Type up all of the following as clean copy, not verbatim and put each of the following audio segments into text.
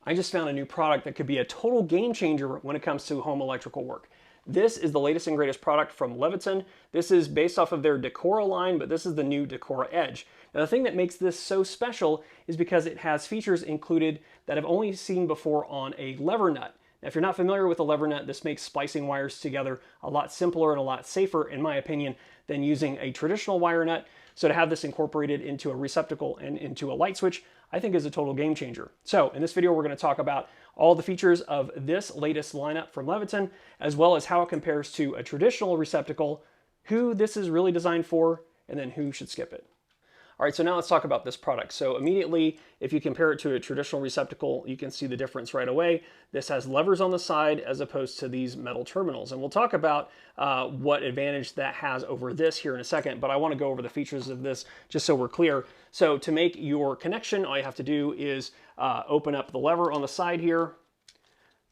I just found a new product that could be a total game changer when it comes to home electrical work. This is the latest and greatest product from Leviton. This is based off of their Decora line, but this is the new Decora Edge. Now the thing that makes this so special is because it has features included that I've only seen before on a lever nut. Now, if you're not familiar with a lever nut, this makes splicing wires together a lot simpler and a lot safer, in my opinion, than using a traditional wire nut. So to have this incorporated into a receptacle and into a light switch, I think is a total game changer. So in this video, we're going to talk about all the features of this latest lineup from Leviton, as well as how it compares to a traditional receptacle, who this is really designed for, and then who should skip it. All right, so now let's talk about this product. So immediately, if you compare it to a traditional receptacle, you can see the difference right away. This has levers on the side as opposed to these metal terminals. And we'll talk about what advantage that has over this here in a second, but I want to go over the features of this just so we're clear. So to make your connection, all you have to do is open up the lever on the side here,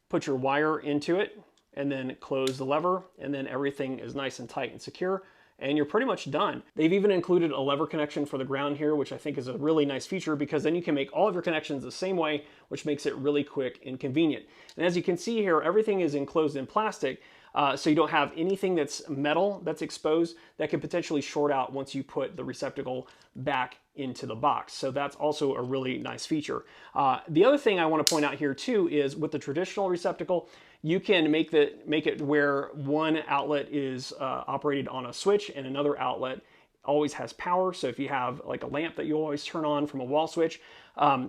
put your wire into it, and then close the lever, and then everything is nice and tight and secure, and you're pretty much done. They've even included a lever connection for the ground here, which I think is a really nice feature because then you can make all of your connections the same way, which makes it really quick and convenient. And as you can see here, everything is enclosed in plastic, so you don't have anything that's metal that's exposed that could potentially short out once you put the receptacle back into the box. So that's also a really nice feature. The other thing I want to point out here too is with the traditional receptacle, you can make it where one outlet is operated on a switch and another outlet always has power. So if you have like a lamp that you always turn on from a wall switch,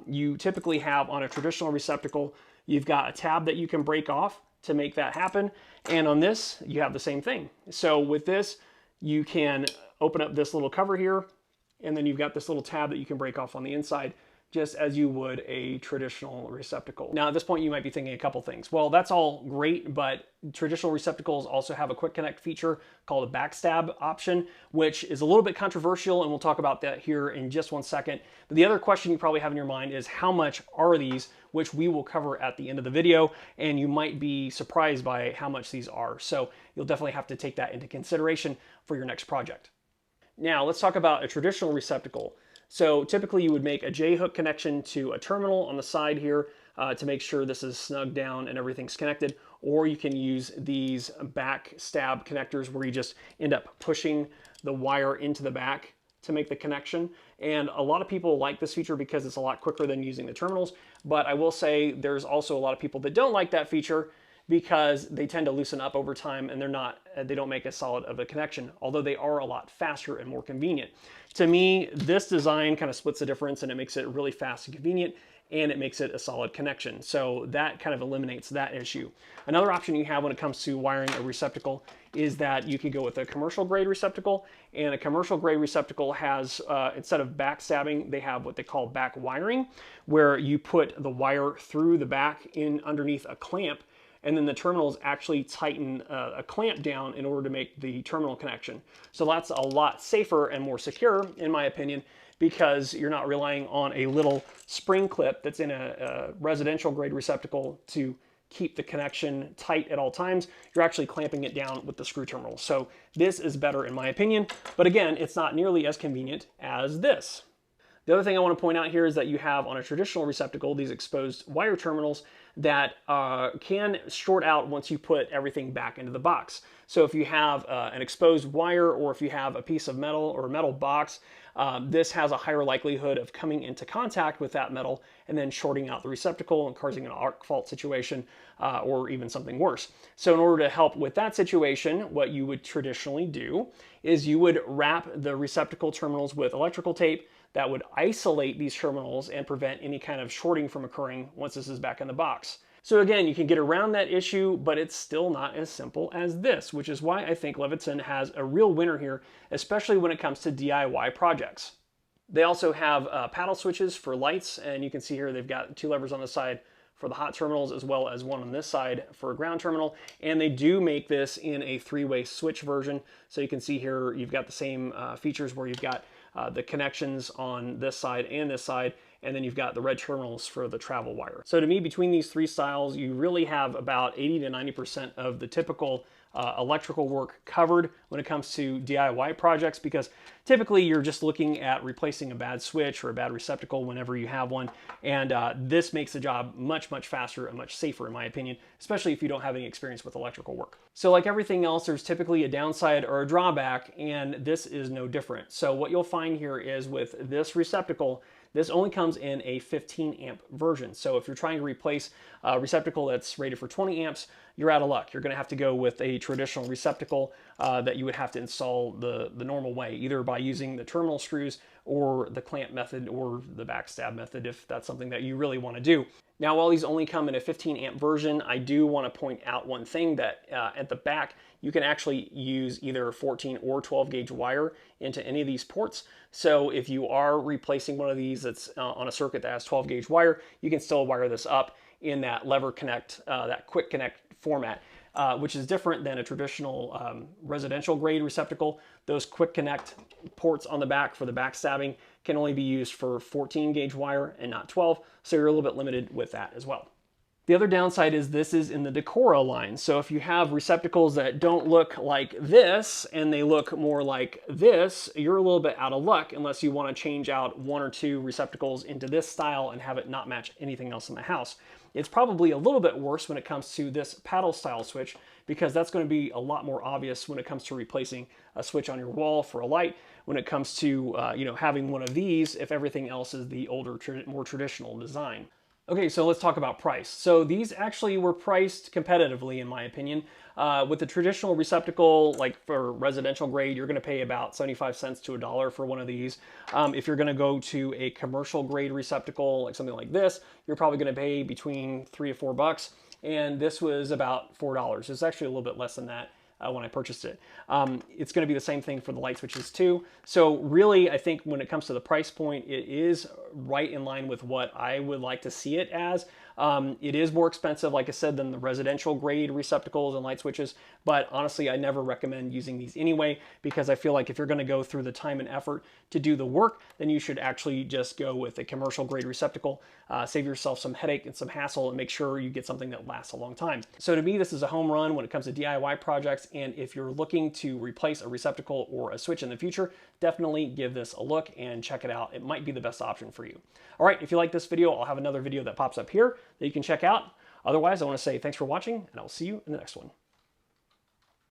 you typically have on a traditional receptacle, you've got a tab that you can break off to make that happen. And on this, you have the same thing. So with this, you can open up this little cover here, and then you've got this little tab that you can break off on the inside, just as you would a traditional receptacle. Now at this point you might be thinking a couple things. Well, that's all great, but traditional receptacles also have a quick connect feature called a backstab option, which is a little bit controversial, and we'll talk about that here in just one second. But the other question you probably have in your mind is how much are these, which we will cover at the end of the video, and you might be surprised by how much these are. So you'll definitely have to take that into consideration for your next project. Now let's talk about a traditional receptacle. So typically you would make a J-hook connection to a terminal on the side here to make sure this is snugged down and everything's connected, or you can use these back stab connectors where you just end up pushing the wire into the back to make the connection. And a lot of people like this feature because it's a lot quicker than using the terminals, but I will say there's also a lot of people that don't like that feature because they tend to loosen up over time and they don't make as solid of a connection, although they are a lot faster and more convenient. To me, this design kind of splits the difference and it makes it really fast and convenient, and it makes it a solid connection. So that kind of eliminates that issue. Another option you have when it comes to wiring a receptacle is that you could go with a commercial grade receptacle, and a commercial grade receptacle has, instead of backstabbing, they have what they call back wiring, where you put the wire through the back in underneath a clamp, and then the terminals actually tighten a clamp down in order to make the terminal connection. So that's a lot safer and more secure, in my opinion, because you're not relying on a little spring clip that's in a residential grade receptacle to keep the connection tight at all times. You're actually clamping it down with the screw terminal. So this is better in my opinion, but again, it's not nearly as convenient as this. The other thing I want to point out here is that you have on a traditional receptacle these exposed wire terminals that can short out once you put everything back into the box. So if you have an exposed wire, or if you have a piece of metal or a metal box, this has a higher likelihood of coming into contact with that metal and then shorting out the receptacle and causing an arc fault situation or even something worse. So in order to help with that situation, what you would traditionally do is you would wrap the receptacle terminals with electrical tape that would isolate these terminals and prevent any kind of shorting from occurring once this is back in the box. So again, you can get around that issue, but it's still not as simple as this, which is why I think Leviton has a real winner here, especially when it comes to DIY projects. They also have paddle switches for lights, and you can see here they've got 2 levers on the side for the hot terminals as well as one on this side for a ground terminal, and they do make this in a 3-way switch version. So you can see here you've got the same features where you've got the connections on this side, and then you've got the red terminals for the travel wire. So to me, between these three styles, you really have about 80 to 90% of the typical electrical work covered when it comes to DIY projects, because typically you're just looking at replacing a bad switch or a bad receptacle whenever you have one, and this makes the job much faster and much safer in my opinion, especially if you don't have any experience with electrical work. So like everything else, there's typically a downside or a drawback, and this is no different. So what you'll find here is with this receptacle, this only comes in a 15 amp version. So if you're trying to replace a receptacle that's rated for 20 amps, you're out of luck. You're gonna have to go with a traditional receptacle that you would have to install the normal way, either by using the terminal screws or the clamp method or the backstab method if that's something that you really wanna do. Now, while these only come in a 15 amp version, I do wanna point out one thing, that at the back, you can actually use either 14 or 12 gauge wire into any of these ports. So if you are replacing one of these that's on a circuit that has 12 gauge wire, you can still wire this up in that lever connect, that quick connect format, which is different than a traditional residential grade receptacle. Those quick connect ports on the back for the backstabbing can only be used for 14 gauge wire and not 12, so you're a little bit limited with that as well. The other downside is this is in the Decora line. So if you have receptacles that don't look like this and they look more like this, you're a little bit out of luck unless you want to change out one or two receptacles into this style and have it not match anything else in the house. It's probably a little bit worse when it comes to this paddle style switch, because that's going to be a lot more obvious when it comes to replacing a switch on your wall for a light, when it comes to having one of these if everything else is the older, more traditional design. Okay, so let's talk about price. So these actually were priced competitively, in my opinion. With the traditional receptacle, like for residential grade, you're gonna pay about 75 cents to $1 for one of these. If you're gonna go to a commercial grade receptacle, like something like this, you're probably gonna pay between $3 to $4. And this was about $4. It's actually a little bit less than that when I purchased it. It's going to be the same thing for the light switches too. So really, I think when it comes to the price point, it is right in line with what I would like to see it as. It is more expensive, like I said, than the residential grade receptacles and light switches, but honestly, I never recommend using these anyway, because I feel like if you're going to go through the time and effort to do the work, then you should actually just go with a commercial grade receptacle, save yourself some headache and some hassle, and make sure you get something that lasts a long time. So to me, this is a home run when it comes to DIY projects, and if you're looking to replace a receptacle or a switch in the future, definitely give this a look and check it out. It might be the best option for you. All right, if you like this video, I'll have another video that pops up here that you can check out. Otherwise, I want to say thanks for watching, and I'll see you in the next one.